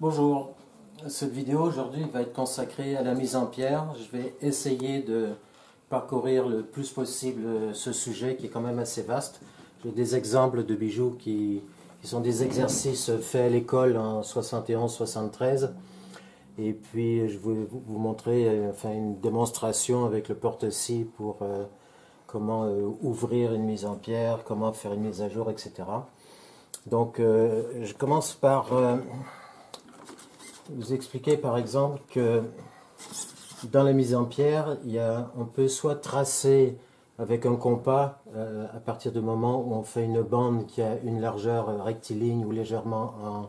Bonjour, cette vidéo aujourd'hui va être consacrée à la mise en pierre. Je vais essayer de parcourir le plus possible ce sujet qui est quand même assez vaste. J'ai des exemples de bijoux qui sont des exercices faits à l'école en 71-73. Et puis je vais vous montrer une démonstration avec le porte-scie pour comment ouvrir une mise en pierre, comment faire une mise à jour, etc. Donc je commence par vous expliquer par exemple que dans la mise en pierre, on peut soit tracer avec un compas à partir du moment où on fait une bande qui a une largeur rectiligne ou légèrement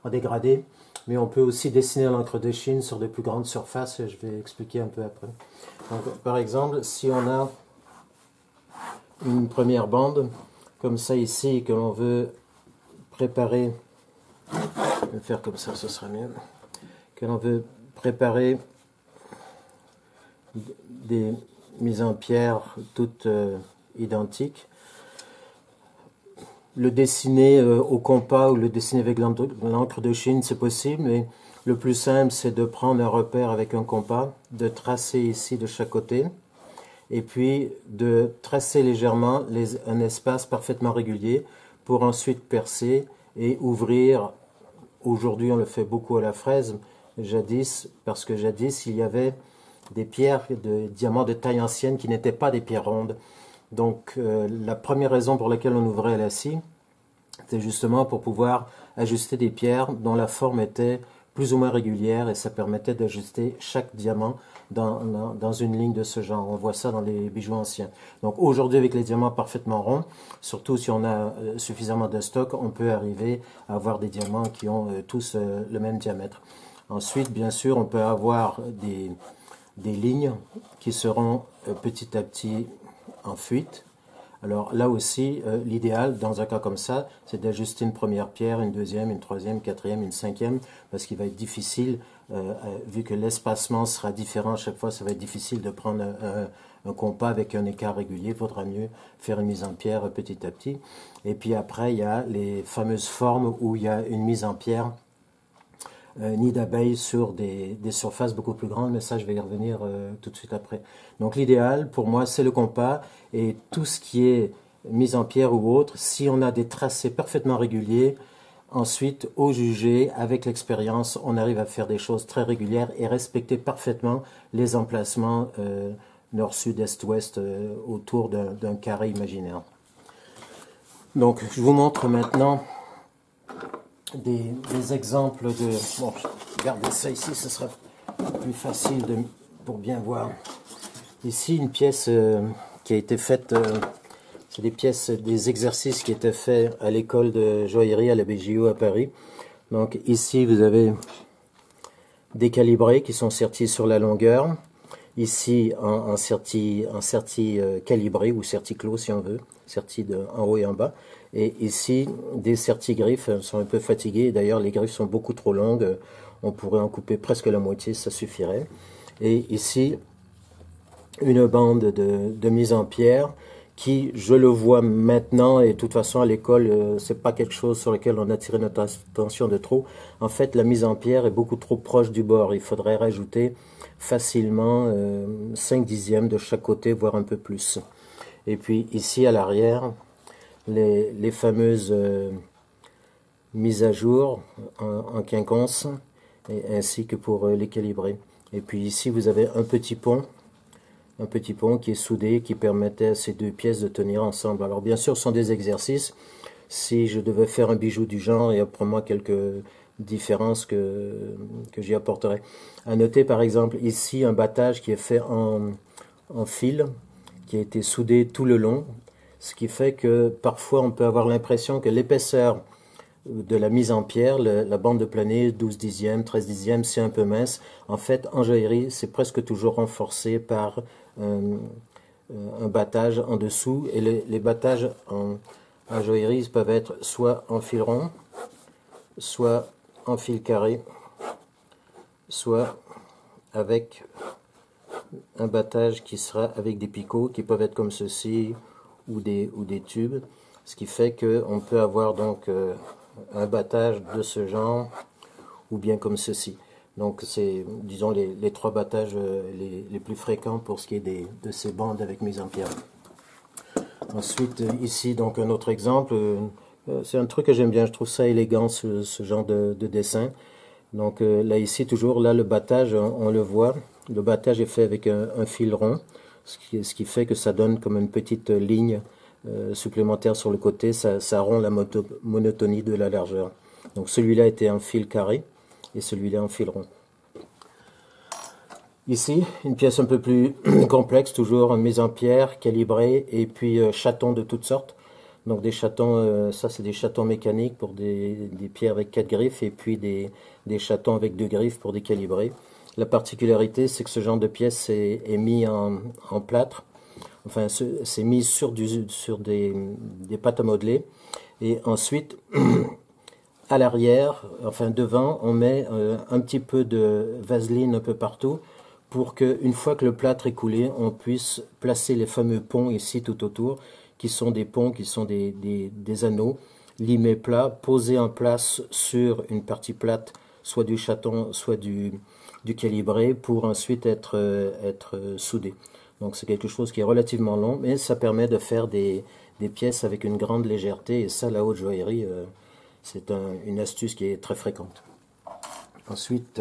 en dégradé, mais on peut aussi dessiner à l'encre de Chine sur de plus grandes surfaces, je vais expliquer un peu après. Donc, par exemple, si on a une première bande, comme ça ici, que l'on veut préparer, je vais faire comme ça, ce sera mieux, que l'on veut préparer des mises en pierre toutes identiques. Le dessiner au compas ou le dessiner avec l'encre de Chine, c'est possible, mais le plus simple, c'est de prendre un repère avec un compas, de tracer ici de chaque côté, et puis de tracer légèrement un espace parfaitement régulier pour ensuite percer et ouvrir. Aujourd'hui, on le fait beaucoup à la fraise, parce que jadis, il y avait des pierres de diamants de taille ancienne qui n'étaient pas des pierres rondes. Donc la première raison pour laquelle on ouvrait à la scie, c'est justement pour pouvoir ajuster des pierres dont la forme était plus ou moins régulière et ça permettait d'ajuster chaque diamant dans une ligne de ce genre. On voit ça dans les bijoux anciens. Donc aujourd'hui, avec les diamants parfaitement ronds, surtout si on a suffisamment de stock, on peut arriver à avoir des diamants qui ont tous le même diamètre. Ensuite, bien sûr, on peut avoir des lignes qui seront petit à petit en fuite. Alors là aussi, l'idéal dans un cas comme ça, c'est d'ajuster une première pierre, une deuxième, une troisième, quatrième, une cinquième, parce qu'il va être difficile, vu que l'espacement sera différent à chaque fois, ça va être difficile de prendre un compas avec un écart régulier. Il vaudra mieux faire une mise en pierre petit à petit. Et puis après, il y a les fameuses formes où il y a une mise en pierre nid d'abeilles sur des surfaces beaucoup plus grandes, mais ça je vais y revenir tout de suite après. Donc l'idéal pour moi c'est le compas et tout ce qui est mise en pierre ou autre, si on a des tracés parfaitement réguliers, ensuite au jugé, avec l'expérience, on arrive à faire des choses très régulières et respecter parfaitement les emplacements nord, sud, est, ouest autour d'un carré imaginaire. Donc je vous montre maintenant des exemples de... Bon, regardez ça ici, ce sera plus facile pour bien voir. Ici, une pièce qui a été faite, c'est des pièces, des exercices qui étaient faits à l'école de joaillerie à la BJO à Paris. Donc ici, vous avez des calibrés qui sont sertis sur la longueur. Ici, en serti calibré ou serti clos si on veut, serti en haut et en bas. Et ici, des serti-griffes sont un peu fatiguées. D'ailleurs, les griffes sont beaucoup trop longues. On pourrait en couper presque la moitié, ça suffirait. Et ici, une bande de mise en pierre qui, je le vois maintenant, et de toute façon à l'école, c'est pas quelque chose sur lequel on a tiré notre attention de trop. En fait, la mise en pierre est beaucoup trop proche du bord. Il faudrait rajouter facilement 5 dixièmes de chaque côté, voire un peu plus. Et puis ici à l'arrière, les fameuses mises à jour en quinconce, ainsi que pour les calibrer. Et puis ici vous avez un petit pont qui est soudé, qui permettait à ces deux pièces de tenir ensemble. Alors bien sûr, ce sont des exercices. Si je devais faire un bijou du genre, il y a pour moi quelques différences que j'y apporterai. À noter par exemple ici un battage qui est fait en fil, qui a été soudé tout le long, ce qui fait que parfois on peut avoir l'impression que l'épaisseur de la mise en pierre, la bande de plané, 12 dixièmes, 13 dixièmes, c'est un peu mince. En fait, en joaillerie, c'est presque toujours renforcé par un battage en dessous. Et les battages en joaillerie, ils peuvent être soit en fil rond, soit en fil carré, soit avec un battage qui sera avec des picots qui peuvent être comme ceci ou des tubes, ce qui fait qu'on peut avoir donc un battage de ce genre ou bien comme ceci. Donc c'est, disons, les trois battages les plus fréquents pour ce qui est de ces bandes avec mise en pierre. Ensuite, ici, donc un autre exemple, c'est un truc que j'aime bien, je trouve ça élégant, ce genre de dessin. Donc là, ici, toujours, là, le battage, on le voit, le battage est fait avec un fil rond, ce qui fait que ça donne comme une petite ligne supplémentaire sur le côté, ça rend la monotonie de la largeur. Donc celui-là était en fil carré, et celui-là en fil rond. Ici, une pièce un peu plus complexe, toujours mise en pierre, calibrée, et puis chatons de toutes sortes. Donc des chatons, ça c'est des chatons mécaniques pour des pierres avec 4 griffes, et puis des chatons avec 2 griffes pour décalibrer. La particularité, c'est que ce genre de pièce est mis en plâtre, enfin c'est mis sur des pâtes à modeler, et ensuite, à l'arrière, enfin devant, on met un petit peu de vaseline un peu partout, pour qu'une fois que le plâtre est coulé, on puisse placer les fameux ponts ici tout autour, qui sont des ponts, qui sont des anneaux limés plats, posés en place sur une partie plate, soit du chaton, soit du calibré, pour ensuite être soudés. Donc c'est quelque chose qui est relativement long, mais ça permet de faire des pièces avec une grande légèreté, et ça, la haute joaillerie, c'est une astuce qui est très fréquente. Ensuite,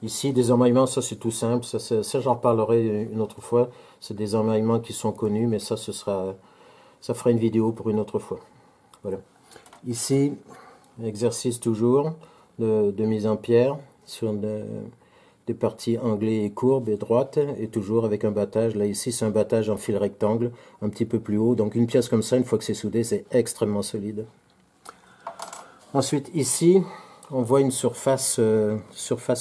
ici, des emmaillements, ça c'est tout simple, ça j'en parlerai une autre fois. C'est des emmaillements qui sont connus, mais ça fera une vidéo pour une autre fois. Voilà. Ici, exercice toujours de mise en pierre sur des parties anglais et courbes et droites, et toujours avec un battage. Là ici, c'est un battage en fil rectangle, un petit peu plus haut. Donc une pièce comme ça, une fois que c'est soudé, c'est extrêmement solide. Ensuite, ici, on voit une surface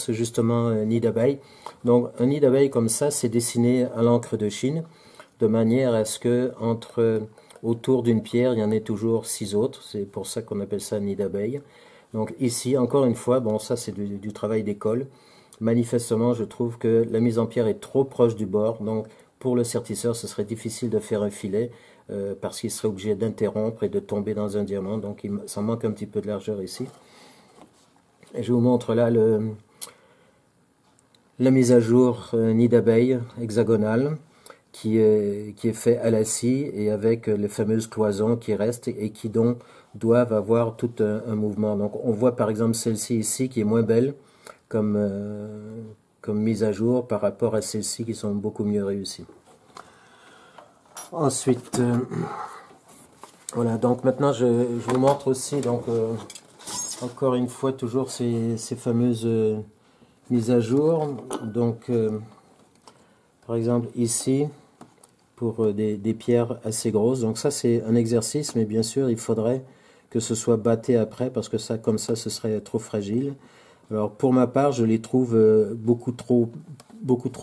justement nid d'abeille. Donc un nid d'abeille comme ça, c'est dessiné à l'encre de Chine, de manière à ce que autour d'une pierre, il y en ait toujours 6 autres. C'est pour ça qu'on appelle ça nid d'abeille. Donc ici, encore une fois, bon, ça c'est du travail d'école. Manifestement, je trouve que la mise en pierre est trop proche du bord. Donc pour le sertisseur, ce serait difficile de faire un filet, parce qu'il serait obligé d'interrompre et de tomber dans un diamant. Donc ça manque un petit peu de largeur ici. Et je vous montre là la mise à jour nid d'abeille hexagonale qui est fait à la scie et avec les fameuses cloisons qui restent et qui doivent avoir tout un mouvement. Donc on voit par exemple celle-ci ici qui est moins belle comme mise à jour par rapport à celles-ci qui sont beaucoup mieux réussies. Ensuite, voilà, donc maintenant je vous montre aussi, donc encore une fois toujours ces fameuses mises à jour. Donc par exemple ici pour des pierres assez grosses, donc ça c'est un exercice, mais bien sûr il faudrait que ce soit batté après, parce que ça comme ça ce serait trop fragile. Alors pour ma part je les trouve beaucoup trop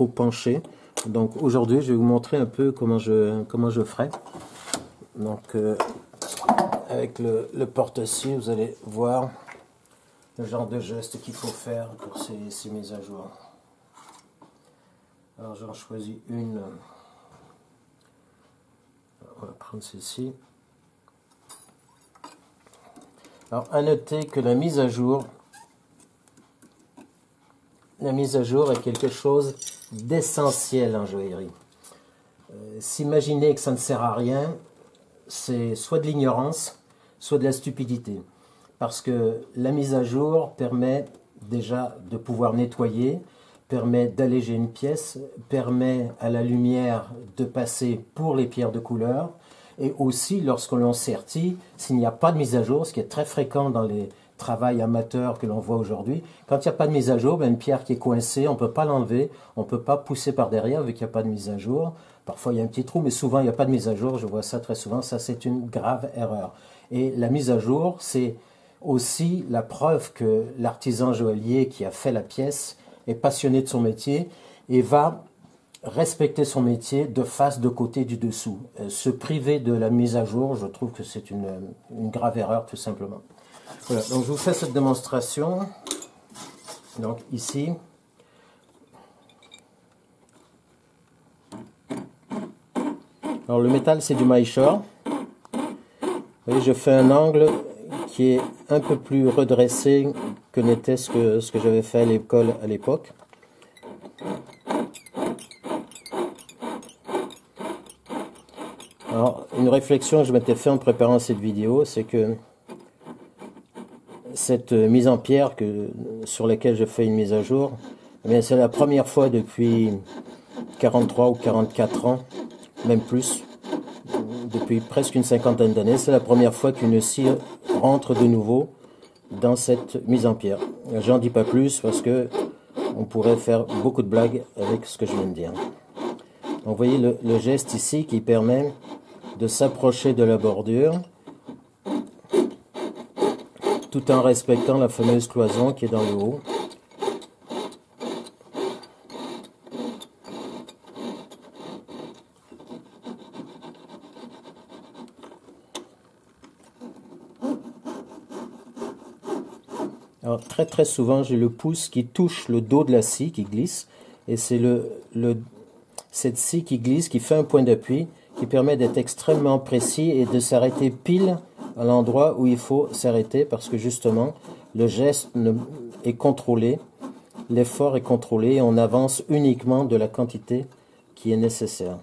penchés. Donc aujourd'hui je vais vous montrer un peu comment je ferai. Donc avec le porte-scie, vous allez voir le genre de geste qu'il faut faire pour ces mises à jour. Alors j'en choisis une. On va prendre celle-ci. Alors à noter que la mise à jour est quelque chose d'essentiel en joaillerie. S'imaginer que ça ne sert à rien, c'est soit de l'ignorance, soit de la stupidité. Parce que la mise à jour permet déjà de pouvoir nettoyer, permet d'alléger une pièce, permet à la lumière de passer pour les pierres de couleur, et aussi lorsque l'on sertit, s'il n'y a pas de mise à jour, ce qui est très fréquent dans les travail amateur que l'on voit aujourd'hui, quand il n'y a pas de mise à jour, ben une pierre qui est coincée, on ne peut pas l'enlever, on ne peut pas pousser par derrière vu qu'il n'y a pas de mise à jour. Parfois il y a un petit trou, mais souvent il n'y a pas de mise à jour, je vois ça très souvent, ça c'est une grave erreur. Et la mise à jour, c'est aussi la preuve que l'artisan joaillier qui a fait la pièce est passionné de son métier et va respecter son métier de face, de côté, du dessous. Se priver de la mise à jour, je trouve que c'est une grave erreur tout simplement. Voilà, donc je vous fais cette démonstration. Donc ici, alors le métal c'est du Maïchor. Vous voyez, je fais un angle qui est un peu plus redressé que n'était ce que j'avais fait à l'école à l'époque. Alors, une réflexion que je m'étais fait en préparant cette vidéo, c'est que cette mise en pierre sur laquelle je fais une mise à jour, eh c'est la première fois depuis 43 ou 44 ans, même plus, depuis presque une cinquantaine d'années, c'est la première fois qu'une scie rentre de nouveau dans cette mise en pierre. J'en dis pas plus parce que on pourrait faire beaucoup de blagues avec ce que je viens de dire. Donc, vous voyez le geste ici qui permet de s'approcher de la bordure tout en respectant la fameuse cloison qui est dans le haut. Alors très souvent j'ai le pouce qui touche le dos de la scie qui glisse, et c'est cette scie qui glisse qui fait un point d'appui qui permet d'être extrêmement précis et de s'arrêter pile à l'endroit où il faut s'arrêter, parce que justement le geste est contrôlé, l'effort est contrôlé et on avance uniquement de la quantité qui est nécessaire.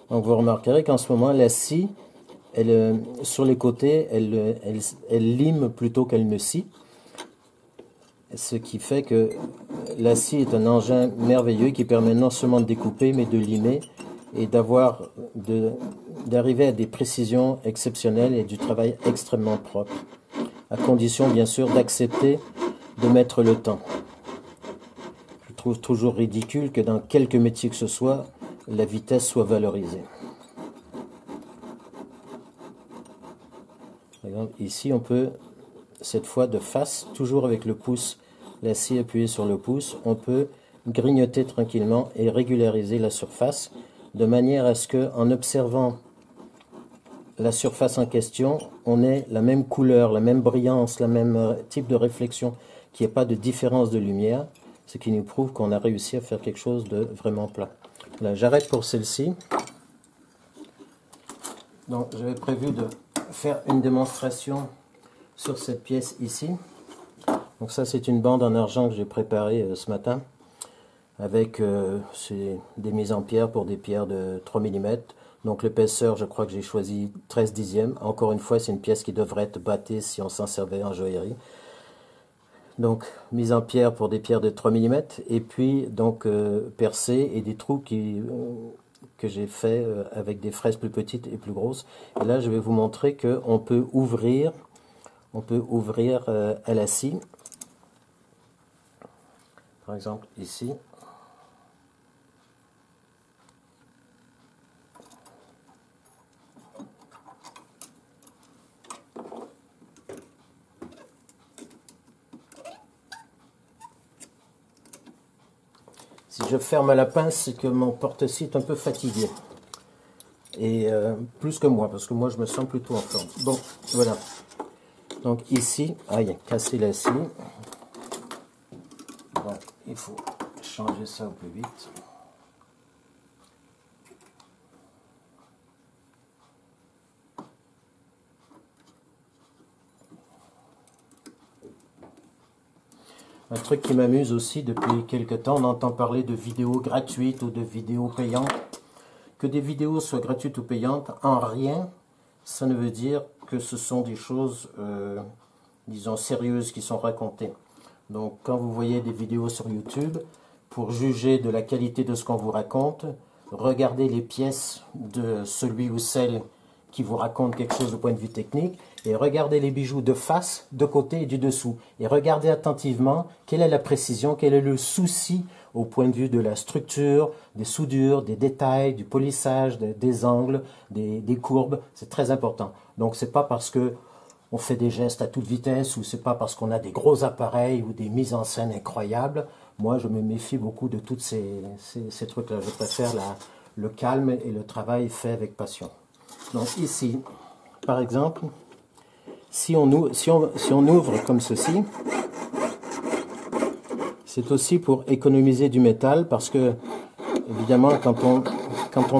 Donc vous remarquerez qu'en ce moment la scie, sur les côtés, elle lime plutôt qu'elle ne scie. Ce qui fait que la scie est un engin merveilleux qui permet non seulement de découper, mais de limer et d'arriver à des précisions exceptionnelles et du travail extrêmement propre, à condition bien sûr d'accepter de mettre le temps. Je trouve toujours ridicule que dans quelque métier que ce soit, la vitesse soit valorisée. Par exemple, ici on peut, cette fois de face, toujours avec le pouce, la scie appuyée sur le pouce, on peut grignoter tranquillement et régulariser la surface de manière à ce que, en observant la surface en question, on ait la même couleur, la même brillance, le même type de réflexion, qu'il n'y ait pas de différence de lumière, ce qui nous prouve qu'on a réussi à faire quelque chose de vraiment plat. Là, j'arrête pour celle-ci. Donc, j'avais prévu de faire une démonstration sur cette pièce ici. Donc ça, c'est une bande en argent que j'ai préparée ce matin, avec des mises en pierre pour des pierres de 3 mm. Donc l'épaisseur, je crois que j'ai choisi 13 dixièmes. Encore une fois, c'est une pièce qui devrait être battée si on s'en servait en joaillerie. Donc mise en pierre pour des pierres de 3 mm, et puis donc percée et des trous que j'ai fait avec des fraises plus petites et plus grosses. Et là, je vais vous montrer qu'on peut ouvrir, à la scie. Par exemple ici. Si je ferme à la pince, c'est que mon porte-scie est un peu fatigué. Et plus que moi, parce que moi je me sens plutôt en forme. Bon, voilà. Donc ici, aïe, casser la scie. Bon, il faut changer ça au plus vite. Un truc qui m'amuse aussi depuis quelques temps, on entend parler de vidéos gratuites ou de vidéos payantes. Que des vidéos soient gratuites ou payantes, en rien, ça ne veut dire que ce sont des choses, disons, sérieuses qui sont racontées. Donc, quand vous voyez des vidéos sur YouTube, pour juger de la qualité de ce qu'on vous raconte, regardez les pièces de celui ou celle qui vous raconte quelque chose du point de vue technique, et regardez les bijoux de face, de côté et du dessous. Et regardez attentivement quelle est la précision, quel est le souci au point de vue de la structure, des soudures, des détails, du polissage, des angles, des courbes. C'est très important. Donc c'est pas parce que on fait des gestes à toute vitesse, ou c'est pas parce qu'on a des gros appareils ou des mises en scène incroyables. Moi, je me méfie beaucoup de tous ces trucs-là. Je préfère le calme et le travail fait avec passion. Donc ici, par exemple, si on ouvre comme ceci, c'est aussi pour économiser du métal, parce que, évidemment, quand quand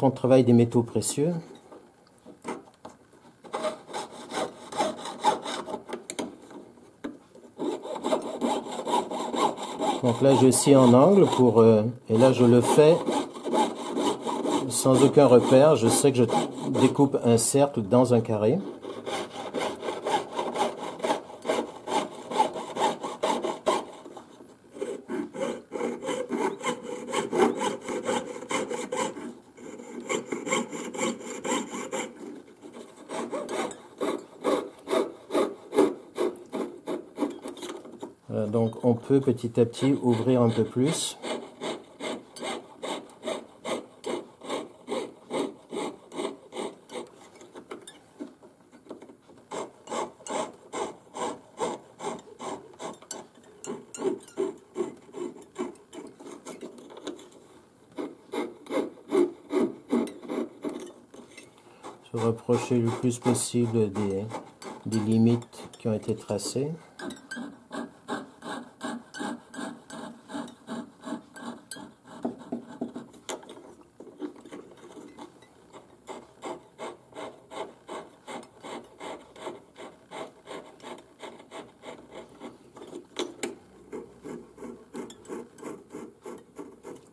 on travaille des métaux précieux, donc là je scie en angle et là je le fais sans aucun repère. Je sais que je découpe un cercle dans un carré. Donc on peut petit à petit ouvrir un peu plus. Se rapprocher le plus possible des limites qui ont été tracées.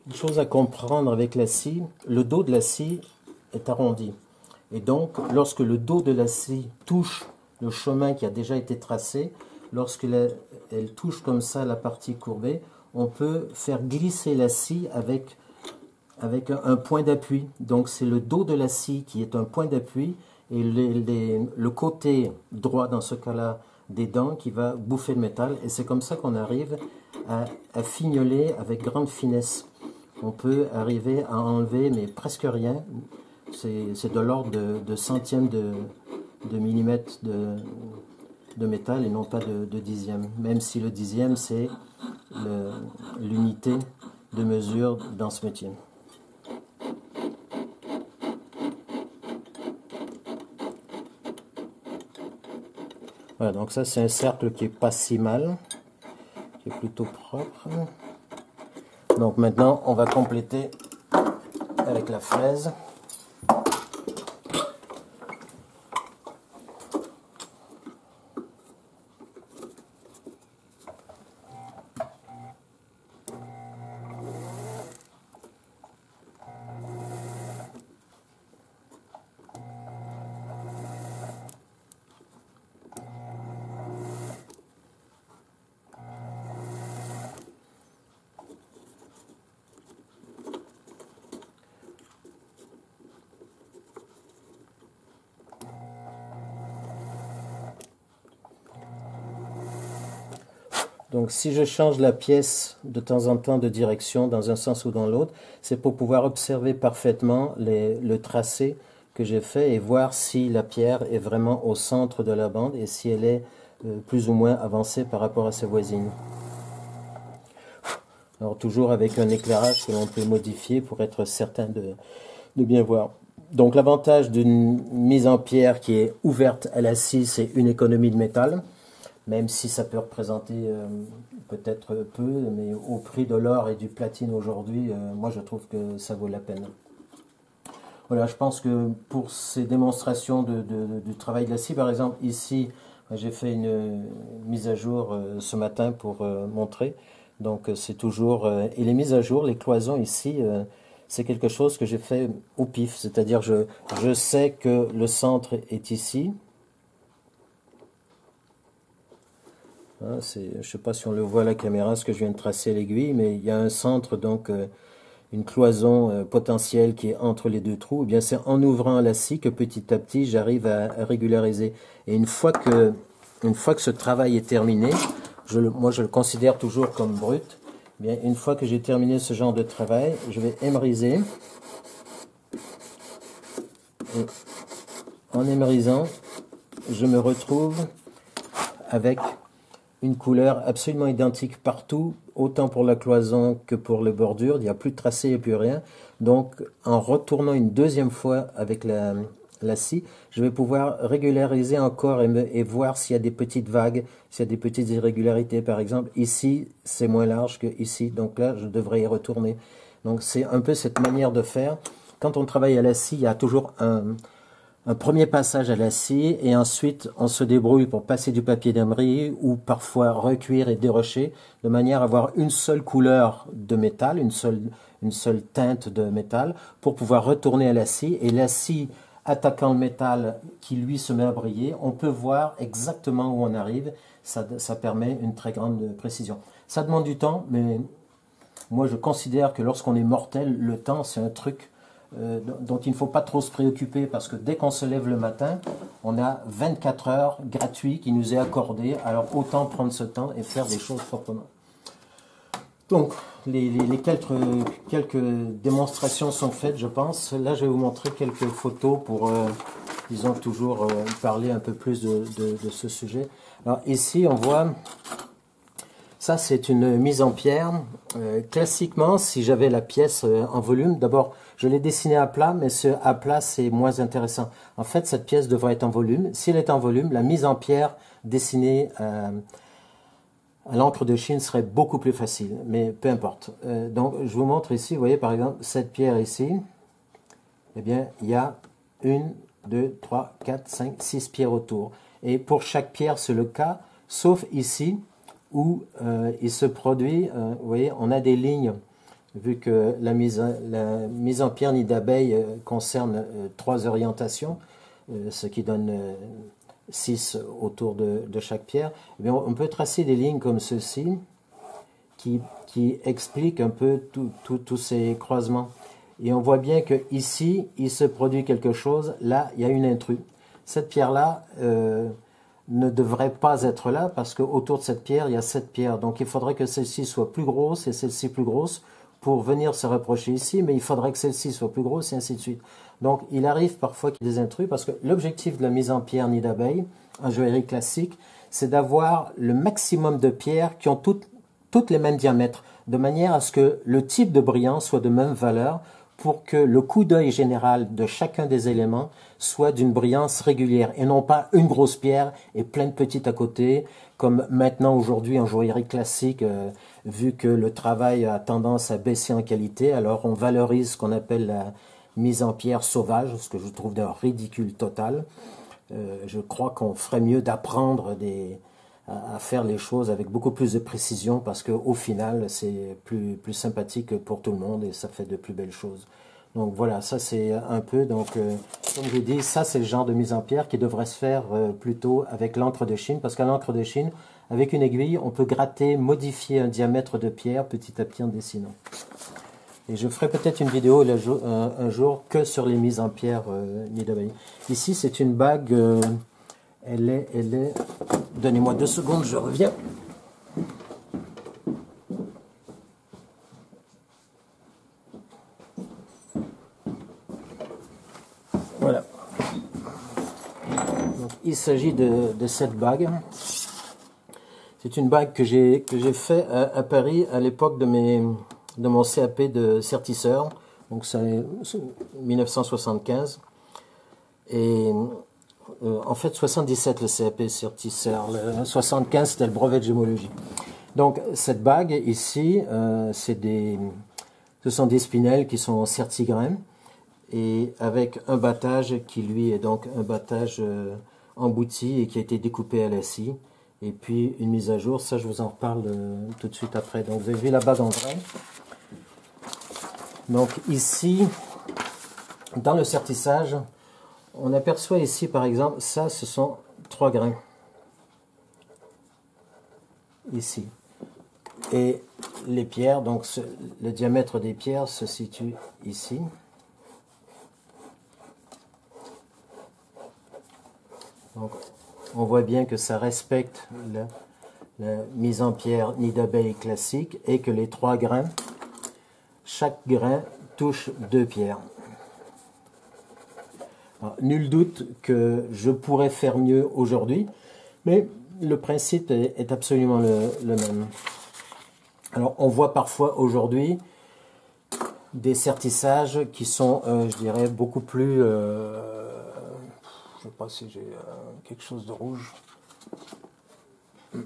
Une chose à comprendre avec la scie, le dos de la scie est arrondi. Et donc, lorsque le dos de la scie touche le chemin qui a déjà été tracé, lorsqu'elle touche comme ça la partie courbée, on peut faire glisser la scie avec un point d'appui. Donc c'est le dos de la scie qui est un point d'appui et le côté droit dans ce cas-là des dents qui va bouffer le métal. Et c'est comme ça qu'on arrive à fignoler avec grande finesse. On peut arriver à enlever mais presque rien. C'est de l'ordre de centièmes de millimètre de métal et non pas de dixième. Même si le dixième c'est l'unité de mesure dans ce métier. Voilà, donc ça c'est un cercle qui est pas si mal, qui est plutôt propre. Donc maintenant on va compléter avec la fraise. Donc si je change la pièce de temps en temps de direction dans un sens ou dans l'autre, c'est pour pouvoir observer parfaitement le tracé que j'ai fait et voir si la pierre est vraiment au centre de la bande et si elle est plus ou moins avancée par rapport à ses voisines. Alors toujours avec un éclairage que l'on peut modifier pour être certain de bien voir. Donc l'avantage d'une mise en pierre qui est ouverte à la scie, c'est une économie de métal. Même si ça peut représenter peut-être peu, mais au prix de l'or et du platine aujourd'hui, moi je trouve que ça vaut la peine. Voilà, je pense que pour ces démonstrations du travail de la scie, par exemple ici, j'ai fait une mise à jour ce matin pour montrer. Donc c'est toujours... et les mises à jour, les cloisons ici, c'est quelque chose que j'ai fait au pif. C'est-à-dire je sais que le centre est ici. Hein, je ne sais pas si on le voit à la caméra, ce que je viens de tracer à l'aiguille, mais il y a un centre, donc une cloison potentielle qui est entre les deux trous. Eh bien, c'est en ouvrant la scie que petit à petit, j'arrive à régulariser. Et une fois que ce travail est terminé, moi je le considère toujours comme brut. Eh bien, une fois que j'ai terminé ce genre de travail, je vais émeriser. Et en émerisant, je me retrouve avec une couleur absolument identique partout, autant pour la cloison que pour les bordures. Il n'y a plus de tracé, il n'y a plus rien. Donc, en retournant une deuxième fois avec la la scie, je vais pouvoir régulariser encore et voir s'il y a des petites vagues, s'il y a des petites irrégularités. Par exemple, ici, c'est moins large que ici, donc là, je devrais y retourner. Donc, c'est un peu cette manière de faire. Quand on travaille à la scie, il y a toujours un premier passage à la scie et ensuite on se débrouille pour passer du papier d'emery ou parfois recuire et dérocher de manière à avoir une seule couleur de métal, une seule teinte de métal pour pouvoir retourner à la scie, et la scie attaquant le métal qui lui se met à briller, on peut voir exactement où on arrive. Ça permet une très grande précision. Ça demande du temps, mais moi je considère que lorsqu'on est mortel, le temps c'est un truc dont il ne faut pas trop se préoccuper, parce que dès qu'on se lève le matin, on a 24 heures gratuits qui nous est accordé, alors autant prendre ce temps et faire des choses proprement. Donc, les quelques démonstrations sont faites, je pense. Là, je vais vous montrer quelques photos pour, disons, toujours parler un peu plus de ce sujet. Alors ici, on voit, ça c'est une mise en pierre. Classiquement, si j'avais la pièce en volume, d'abord, je l'ai dessinée à plat, mais ce à plat, c'est moins intéressant. En fait, cette pièce devrait être en volume. Si elle est en volume, la mise en pierre dessinée à l'encre de Chine serait beaucoup plus facile, mais peu importe. Donc, je vous montre ici, vous voyez par exemple, cette pierre ici, eh bien, il y a 1, 2, 3, 4, 5, 6 pierres autour. Et pour chaque pierre, c'est le cas, sauf ici, où il se produit, vous voyez, on a des lignes, vu que la mise en pierre nid d'abeille concerne 3 orientations, ce qui donne 6 autour de chaque pierre, eh bien, on peut tracer des lignes comme ceci, qui expliquent un peu tous ces croisements. Et on voit bien que ici, il se produit quelque chose, là, il y a une intrus. Cette pierre-là ne devrait pas être là, parce qu'autour de cette pierre, il y a 7 pierres. Donc il faudrait que celle-ci soit plus grosse et celle-ci plus grosse pour venir se rapprocher ici, mais il faudrait que celle-ci soit plus grosse et ainsi de suite. Donc il arrive parfois qu'il y ait des intrus, parce que l'objectif de la mise en pierre nid d'abeille, en joaillerie classique, c'est d'avoir le maximum de pierres qui ont toutes les mêmes diamètres, de manière à ce que le type de brillant soit de même valeur, pour que le coup d'œil général de chacun des éléments soit d'une brillance régulière, et non pas une grosse pierre et plein de petites à côté, comme maintenant aujourd'hui en joaillerie classique, vu que le travail a tendance à baisser en qualité, alors on valorise ce qu'on appelle la mise en pierre sauvage, ce que je trouve d'un ridicule total. Je crois qu'on ferait mieux d'apprendre à faire les choses avec beaucoup plus de précision, parce qu'au final, c'est plus sympathique pour tout le monde et ça fait de plus belles choses. Donc voilà, ça c'est un peu, donc comme je vous dis, ça c'est le genre de mise en pierre qui devrait se faire plutôt avec l'encre de Chine, parce qu'à l'encre de Chine, avec une aiguille, on peut gratter, modifier un diamètre de pierre petit à petit en dessinant. Et je ferai peut-être une vidéo un jour que sur les mises en pierre nid d'abeille. Ici, c'est une bague, elle est... Donnez-moi 2 secondes, je reviens. Voilà. Donc, il s'agit de cette bague. C'est une bague que j'ai fait à Paris à l'époque de mon CAP de sertisseur. Donc c'est 1975. Et en fait 77 le CAP sertisseur. Le 75 c'était le brevet de gémologie. Donc cette bague ici, ce sont des spinels qui sont en certigrain, et avec un battage qui lui est donc un battage embouti et qui a été découpé à la scie. Et puis une mise à jour, ça je vous en reparle tout de suite après. Donc vous avez vu la bague en vrai. Donc ici, dans le sertissage, on aperçoit ici par exemple, ça ce sont 3 grains. Ici. Et les pierres, donc le diamètre des pierres se situe ici. Donc on voit bien que ça respecte la mise en pierre nid d'abeille classique, et que les 3 grains, chaque grain touche 2 pierres. Alors, nul doute que je pourrais faire mieux aujourd'hui, mais le principe est absolument le même. Alors on voit parfois aujourd'hui des sertissages qui sont, je dirais, beaucoup plus je sais pas si j'ai quelque chose de rouge. Bon,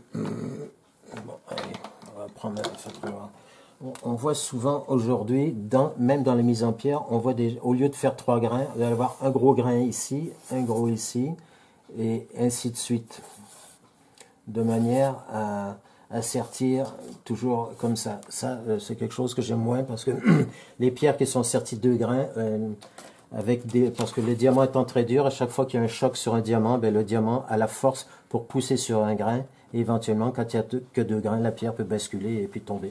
allez, on va prendre la feuille noire. On voit souvent aujourd'hui, même dans les mises en pierre, on voit au lieu de faire 3 grains, vous allez avoir un gros grain ici, un gros ici, et ainsi de suite. De manière à sertir toujours comme ça. Ça, c'est quelque chose que j'aime moins parce que les pierres qui sont serties 2 grains, parce que le diamant étant très dur, à chaque fois qu'il y a un choc sur un diamant, ben, le diamant a la force pour pousser sur un grain. Et éventuellement, quand il n'y a que 2 grains, la pierre peut basculer et puis tomber.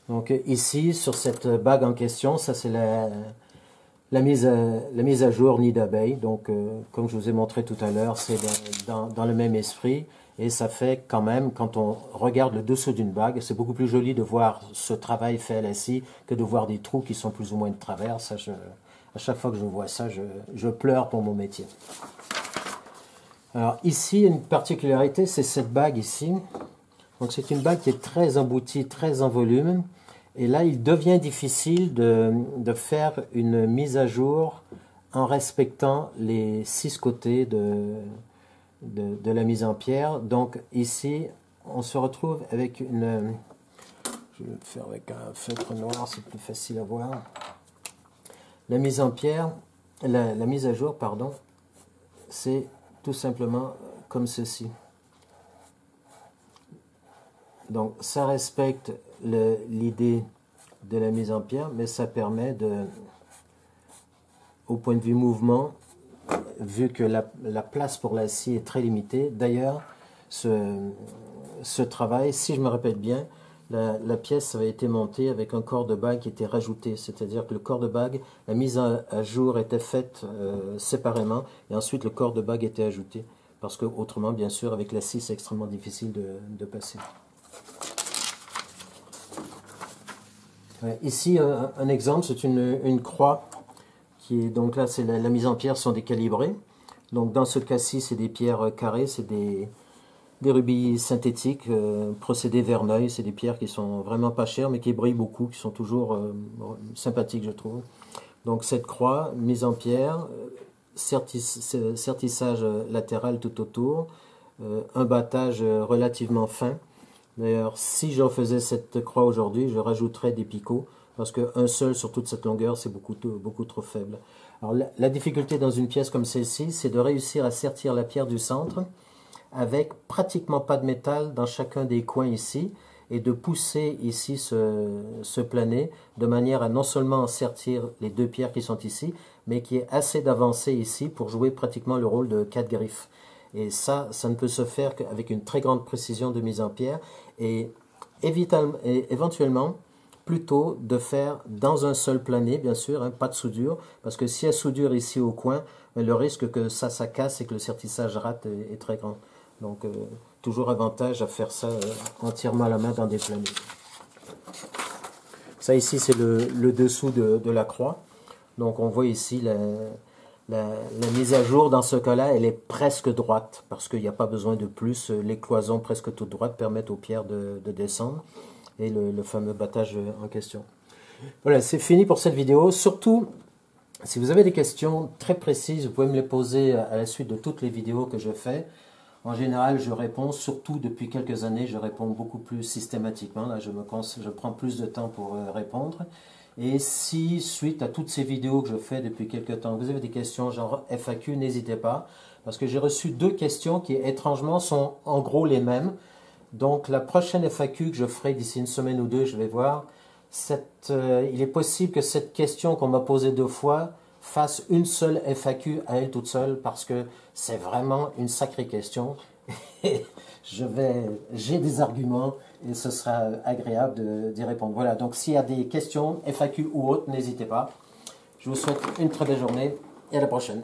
Donc ici, sur cette bague en question, ça c'est la mise à jour nid d'abeille. Donc comme je vous ai montré tout à l'heure, c'est dans le même esprit. Et ça fait quand même, quand on regarde le dessous d'une bague, c'est beaucoup plus joli de voir ce travail fait à la scie que de voir des trous qui sont plus ou moins de travers. Ça, à chaque fois que je vois ça, je pleure pour mon métier. Alors ici, une particularité, c'est cette bague ici. Donc c'est une bague qui est très emboutie, très en volume. Et là, il devient difficile de faire une mise à jour en respectant les 6 côtés de la mise en pierre. Donc ici, on se retrouve avec une... Je vais le faire avec un feutre noir, c'est plus facile à voir. La mise en pierre, la mise à jour, pardon, c'est tout simplement comme ceci. Donc ça respecte l'idée de la mise en pierre, mais ça permet au point de vue mouvement, vu que la place pour la scie est très limitée. D'ailleurs, ce travail, si je me rappelle bien, la pièce avait été montée avec un corps de bague qui était rajouté, c'est-à-dire que le corps de bague, la mise à jour était faite séparément, et ensuite le corps de bague était ajouté, parce que autrement, bien sûr, avec la scie, c'est extrêmement difficile de passer. Ici, un exemple, c'est une croix qui est, donc là, c'est la mise en pierre sont décalibrées. Donc dans ce cas-ci, c'est des pierres carrées, c'est des rubis synthétiques, procédé Verneuil, c'est des pierres qui sont vraiment pas chères, mais qui brillent beaucoup, qui sont toujours sympathiques, je trouve. Donc cette croix, mise en pierre, sertissage latéral tout autour, un battage relativement fin. D'ailleurs, si je refaisais cette croix aujourd'hui, je rajouterais des picots, parce qu'un seul sur toute cette longueur, c'est beaucoup trop faible. Alors, la difficulté dans une pièce comme celle-ci, c'est de réussir à sertir la pierre du centre, avec pratiquement pas de métal dans chacun des coins ici, et de pousser ici ce plané, de manière à non seulement sertir les 2 pierres qui sont ici, mais qui est assez d'avancée ici pour jouer pratiquement le rôle de 4 griffes. Et ça ne peut se faire qu'avec une très grande précision de mise en pierre et éventuellement plutôt de faire dans un seul plané, bien sûr, hein, pas de soudure, parce que s'il y a soudure ici au coin, le risque que ça casse et que le sertissage rate est très grand. Donc toujours avantage à faire ça entièrement à la main dans des planés. Ça ici c'est le dessous de la croix. Donc on voit ici la mise à jour dans ce cas-là, elle est presque droite, parce qu'il n'y a pas besoin de plus. Les cloisons presque toutes droites permettent aux pierres de descendre, et le fameux battage en question. Voilà, c'est fini pour cette vidéo. Surtout, si vous avez des questions très précises, vous pouvez me les poser à la suite de toutes les vidéos que je fais. En général, je réponds, surtout depuis quelques années, je réponds beaucoup plus systématiquement. Là, je prends plus de temps pour répondre. Et si, suite à toutes ces vidéos que je fais depuis quelques temps, vous avez des questions genre FAQ, n'hésitez pas. Parce que j'ai reçu 2 questions qui, étrangement, sont en gros les mêmes. Donc, la prochaine FAQ que je ferai d'ici une semaine ou 2, je vais voir. Il est possible que cette question qu'on m'a posée 2 fois fasse une seule FAQ à elle toute seule, parce que c'est vraiment une sacrée question. J'ai des arguments et ce sera agréable d'y répondre. Voilà, donc s'il y a des questions, FAQ ou autres, n'hésitez pas. Je vous souhaite une très belle journée et à la prochaine.